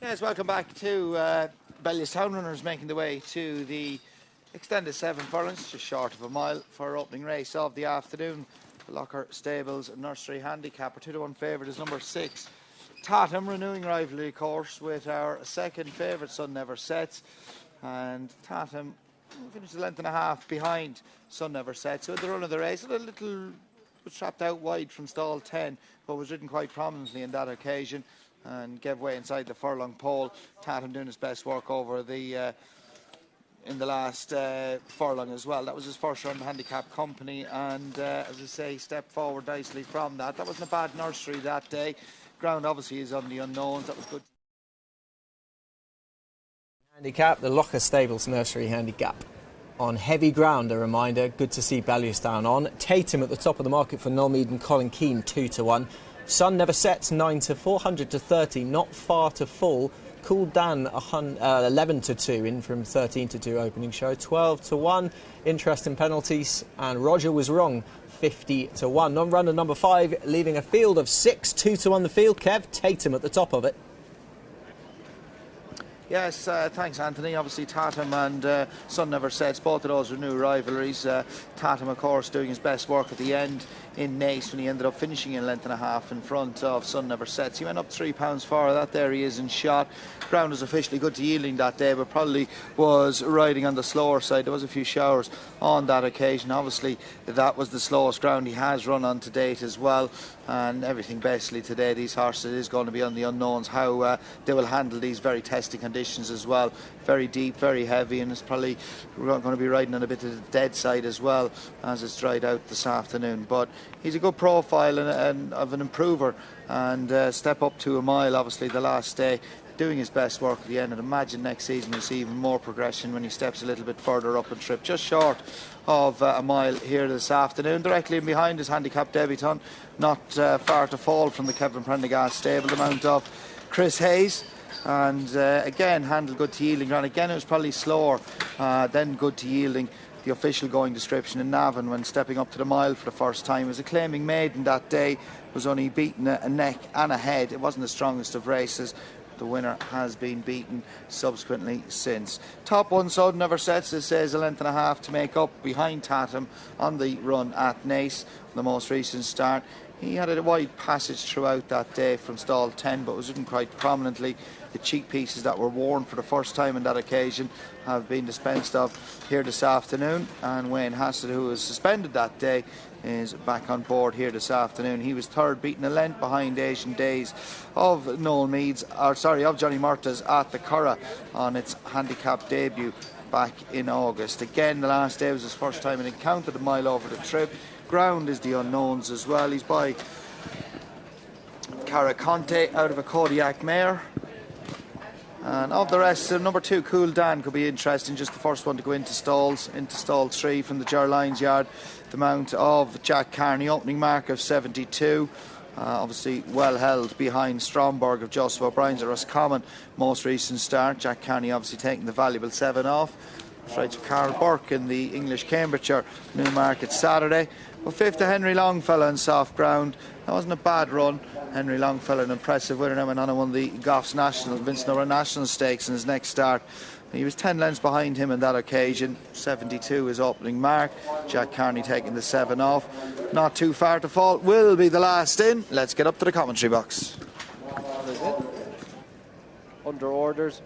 Yes, welcome back to Bellewstown runners making their way to the extended 7 furlongs, just short of a mile for our opening race of the afternoon. The Lougher Stables Nursery Handicap. Our 2-to-1 favourite is number 6, Tatham, renewing rivalry course with our second favourite, Sun Never Sets. And Tatham finished a length and a half behind Sun Never Sets. So at the run of the race, a little was trapped out wide from stall 10, but was ridden quite prominently in that occasion and gave way inside the furlong pole. Tatham doing his best work over the in the last furlong as well. That was his first run handicap company, and as I say, stepped forward nicely from that. That wasn't a bad nursery that day. Ground obviously is on the unknowns. That was good. Handicap, the Lougher Stables Nursery Handicap. On heavy ground, a reminder, good to see Bellewstown on. Tatum at the top of the market for Nolmead and Colin Keane, 2-to-1. Sun Never Sets, 9-4, 100-30, not far to fall. Cool Dan, 11-2, in from 13-2 opening show. 12-1, interest in penalties, and Roger was wrong, 50-1. Non-runner number 5, leaving a field of 6, 2-1 the field. Kev, Tatum at the top of it. Yes, thanks Anthony. Obviously Tatham and Sun Never Sets, both of those are new rivalries. Tatham of course doing his best work at the end in Nace when he ended up finishing in a length and a half in front of Sun Never Sets. He went up 3 pounds far. That there he is in shot. Ground was officially good to yielding that day, but probably was riding on the slower side. There was a few showers on that occasion. Obviously that was the slowest ground he has run on to date as well, and everything basically today, these horses, is going to be on the unknowns how they will handle these very testing conditions as well. Very deep, very heavy, and it's probably going to be riding on a bit of the dead side as well as it's dried out this afternoon. But he's a good profile and of an improver, and step up to a mile obviously the last day, doing his best work at the end. And imagine next season you'll see even more progression when he steps a little bit further up and trip, just short of a mile here this afternoon. Directly in behind is handicap debutant, not far to fall from the Kevin Prendergast stable, the mount of Chris Hayes. And again, handled good to yielding ground. Again, it was probably slower then good to yielding. The official going description in Navan when stepping up to the mile for the first time was a claiming maiden that day, was only beaten a neck and a head. It wasn't the strongest of races. The winner has been beaten subsequently since. Top one, Sun Never Sets, this says a length and a half to make up behind Tatham on the run at Nace, the most recent start. He had a wide passage throughout that day from stall 10, but was ridden quite prominently. The cheek pieces that were worn for the first time on that occasion have been dispensed of here this afternoon, and Wayne Hassett, who was suspended that day, is back on board here this afternoon. He was third, beaten a length behind Asian Days of Johnny Murtagh's at the Curragh on its handicap debut back in August. Again, the last day was his first time and encountered a mile over the trip. Ground is the unknowns as well. He's by Cara Conte out of a Kodiak mare. And of the rest, number 2, Cool Dan, could be interesting. Just the first one to go into stalls, into stall 3 from the Ger Lyons yard. The mount of Jack Carney, opening mark of 72. Obviously well held behind Stromberg of Joseph O'Brien's at Roscommon, most recent start. Jack Carney obviously taking the valuable 7 off. Right to Carl Burke in the English Cambridgeshire Newmarket Saturday. Well, 5th to Henry Longfellow in soft ground. That wasn't a bad run. Henry Longfellow, an impressive winner, now went on and won the Goffs National, Vince Nora National Stakes in his next start. He was 10 lengths behind him on that occasion. 72 is opening mark. Jack Carney taking the 7 off. Not too far to fall. Will be the last in. Let's get up to the commentary box. Under orders.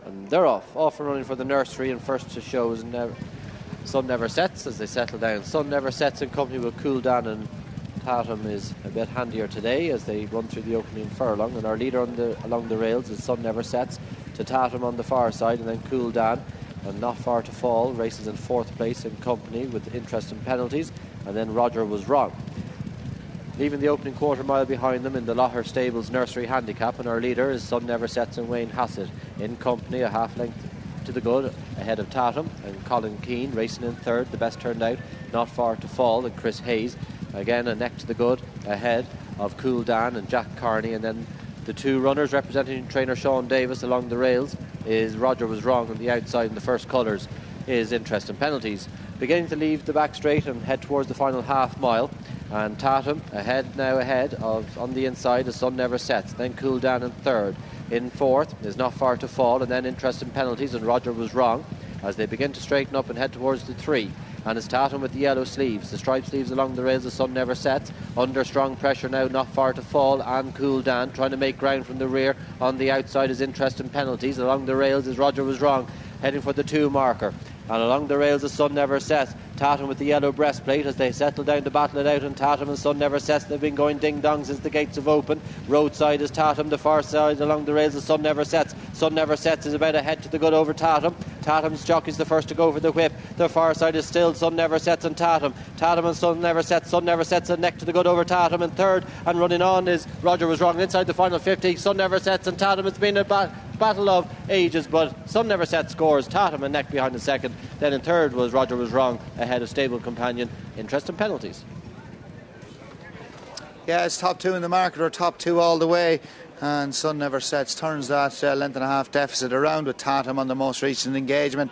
And they're off and running for the nursery, and first to show is Sun Never Sets as they settle down. Sun Never Sets in company with Cool Dan and Tatham is a bit handier today as they run through the opening furlong, and our leader along the rails is Sun Never Sets, to Tatham on the far side, and then Cool Dan, and not far to fall, races in 4th place in company with interest in penalties, and then Roger Was Wrong. Leaving the opening quarter mile behind them in the Lougher Stables Nursery Handicap, and our leader is Sun Never Sets and Wayne Hassett in company, a half length to the good ahead of Tatham, and Colin Keane racing in 3rd, the best turned out, not far to fall, and Chris Hayes again a neck to the good ahead of Cool Dan and Jack Carney. And then the 2 runners representing trainer Sean Davis along the rails is Roger Was Wrong on the outside, and the first colours is interest in penalties. Beginning to leave the back straight and head towards the final half mile. And Tatham ahead of on the inside as Sun Never Sets. Then Cool Down in third. In fourth is Not Far to Fall, and then Interest in Penalties, and Roger Was Wrong as they begin to straighten up and head towards the 3. And it's Tatham with the yellow sleeves, the striped sleeves along the rails. The Sun Never Sets under strong pressure now. Not Far to Fall and Cool Down trying to make ground from the rear. On the outside is Interest in Penalties. Along the rails is Roger Was Wrong, heading for the 2 marker. And along the rails the Sun Never Sets. Tatham with the yellow breastplate as they settle down to battle it out. And Tatham and Sun Never Sets, they've been going ding dong since the gates have opened. Roadside is Tatham, the far side along the rails the Sun Never Sets. Sun Never Sets is about a head to the good over Tatham. Tatham's jockey's the first to go for the whip. The far side is still Sun Never Sets and Tatham. Tatham and Sun Never Sets. Sun Never Sets a neck to the good over Tatham in third, and running on is Roger Was Wrong inside the final 50. Sun Never Sets and Tatham. It's been a battle of ages, but Sun Never Sets scores. Tatham a neck behind the second. Then in third was Roger Was Wrong ahead of stable companion Interest in Penalties. Yeah, it's top 2 in the market, or top 2 all the way. And Sun Never Sets turns that length and a half deficit around with Tatham on the most recent engagement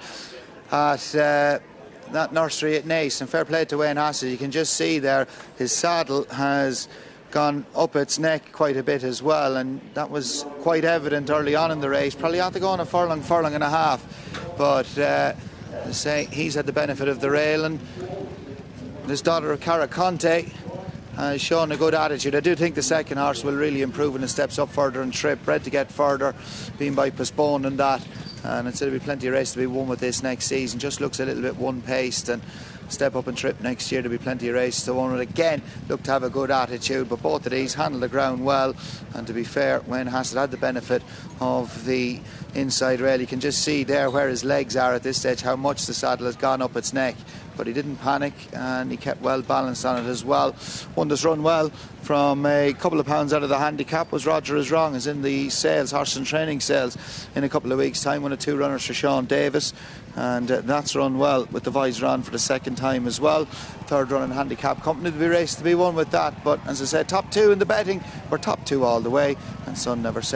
at that Nursery at Naas. And fair play to Wayne Hassett. You can just see there his saddle has gone up its neck quite a bit as well, and that was quite evident early on in the race. Probably had to go on a furlong and a half, but say he's had the benefit of the rail, and his daughter Cara Conte has shown a good attitude. I do think the second horse will really improve when it steps up further and trip. Bred to get further, being by postponing that, and it's going to be plenty of race to be won with this next season. Just looks a little bit one-paced, and step up and trip next year, there'll be plenty of races to win. Again, look to have a good attitude, but both of these handle the ground well. And to be fair, Wayne Hassett had the benefit of the inside rail. You can just see there where his legs are at this stage, how much the saddle has gone up its neck, but he didn't panic and he kept well balanced on it as well. One that's run well from a couple of pounds out of the handicap was Roger Is Wrong, is in the sales, horse and training sales, in a couple of weeks' time. One of 2 runners for Sean Davis, and that's run well with the visor on for the second time as well. Third run in handicap company to be raced to be won with that. But as I said, top 2 in the betting, we're top 2 all the way, and Sun Never Sets.